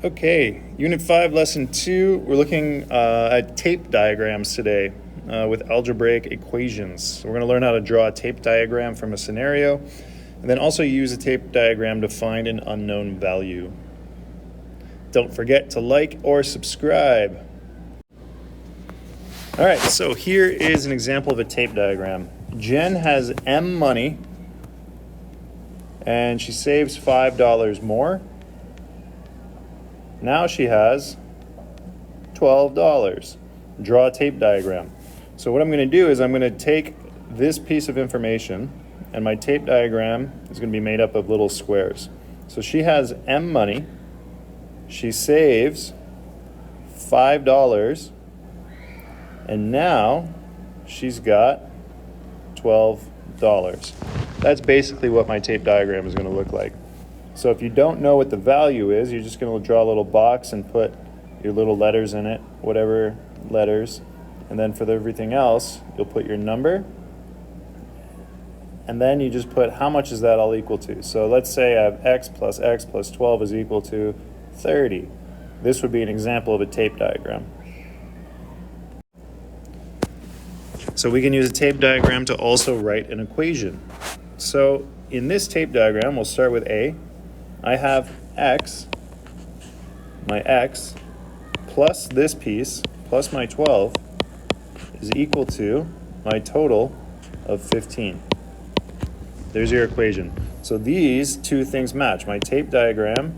Okay, Unit 5, Lesson 2, we're looking at tape diagrams today with algebraic equations. So we're going to learn how to draw a tape diagram from a scenario, and then also use a tape diagram to find an unknown value. Don't forget to like or subscribe. All right, so here is an example of a tape diagram. Jen has M money, and she saves $5 more. Now she has $12. Draw a tape diagram. So what I'm going to do is I'm going to take this piece of information, and my tape diagram is going to be made up of little squares. So she has M money. She saves $5, and now she's got $12. That's basically what my tape diagram is going to look like. So if you don't know what the value is, you're just going to draw a little box and put your little letters in it, whatever letters. And then for everything else, you'll put your number. And then you just put how much is that all equal to. So let's say I have x plus 12 is equal to 30. This would be an example of a tape diagram. So we can use a tape diagram to also write an equation. So in this tape diagram, we'll start with A. I have x, my x, plus this piece, plus my 12, is equal to my total of 15. There's your equation. So these two things match. My tape diagram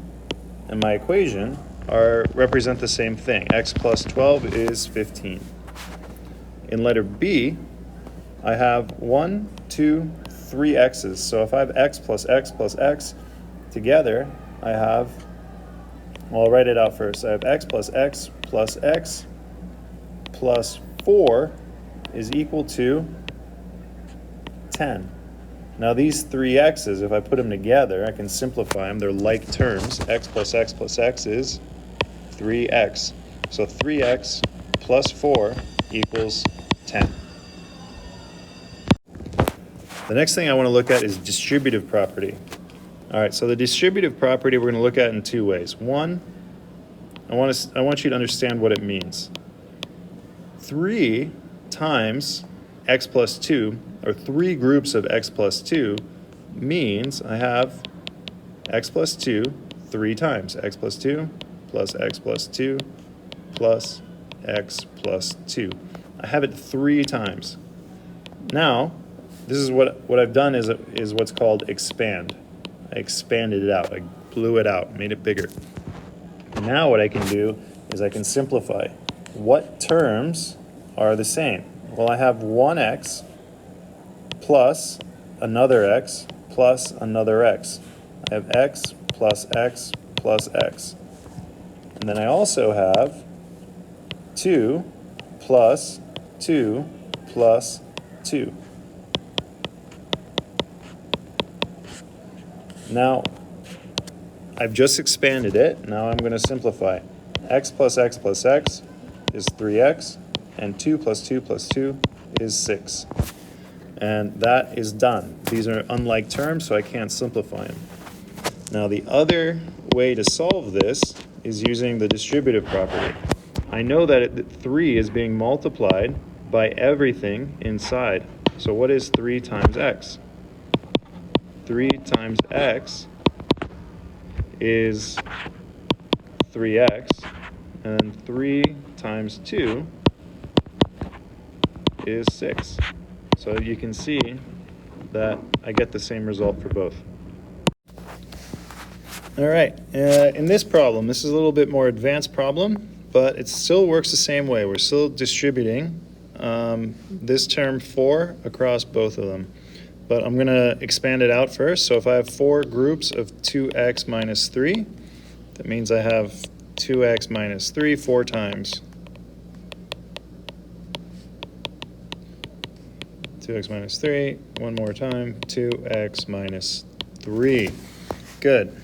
and my equation represent the same thing. X plus 12 is 15. In letter B, I have 1, 2, 3 x's. So if I have x plus x together, I have, well, I'll write it out first. I have x plus x plus 4 is equal to 10. Now these three x's, if I put them together, I can simplify them. They're like terms. X plus x is 3x. So 3x plus 4 equals 10. The next thing I want to look at is distributive property. All right, so the distributive property we're going to look at in two ways. One, I want you to understand what it means. 3 times x plus 2, or 3 groups of x plus 2, means I have x plus 2 3 times. X plus 2 plus x plus 2 plus x plus 2. I have it 3 times. Now, this is what I've done is what's called expand. I expanded it out. I blew it out, made it bigger. Now what I can do is I can simplify. What terms are the same? Well, I have 1x plus another x plus another x. I have x plus x plus x. And then I also have 2 plus 2 plus 2. Now, I've just expanded it. Now I'm going to simplify. X plus x is 3x, and 2 plus 2 plus 2 is 6. And that is done. These are unlike terms, so I can't simplify them. Now, the other way to solve this is using the distributive property. I know that 3 is being multiplied by everything inside. So what is 3 times x? 3 times x is 3x, and 3 times 2 is 6. So you can see that I get the same result for both. All right, in this problem, this is a little bit more advanced problem, but it still works the same way. We're still distributing this term 4 across both of them. But I'm going to expand it out first. So if I have 4 groups of 2x minus 3, that means I have 2x minus 3 4 times. 2x minus 3, one more time, 2x minus 3. Good.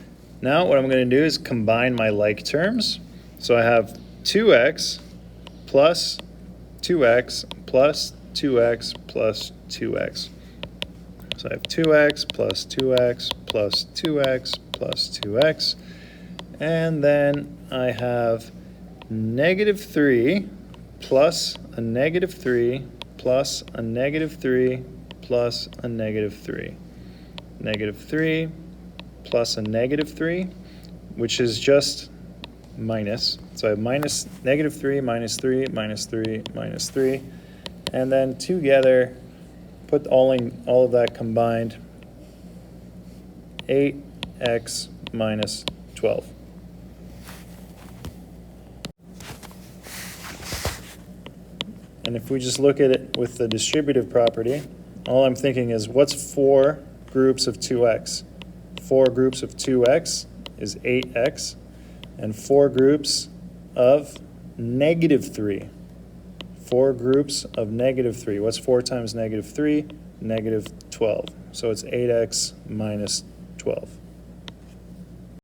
Now what I'm going to do is combine my like terms. So I have 2x plus 2x plus 2x plus 2x. So I have 2x plus 2x plus 2x plus 2x. And then I have negative 3 plus a negative 3 plus a negative 3 plus a negative 3. Negative 3 plus a negative 3, which is just minus. So I have minus negative 3, minus 3, minus 3, minus 3. And then together, put all of that combined, 8x minus 12. And if we just look at it with the distributive property, all I'm thinking is what's 4 groups of 2x? 4 groups of 2x is 8x, and 4 groups of negative 3. 4 groups of negative 3. What's 4 times negative 3? Negative 12. So it's 8x minus 12.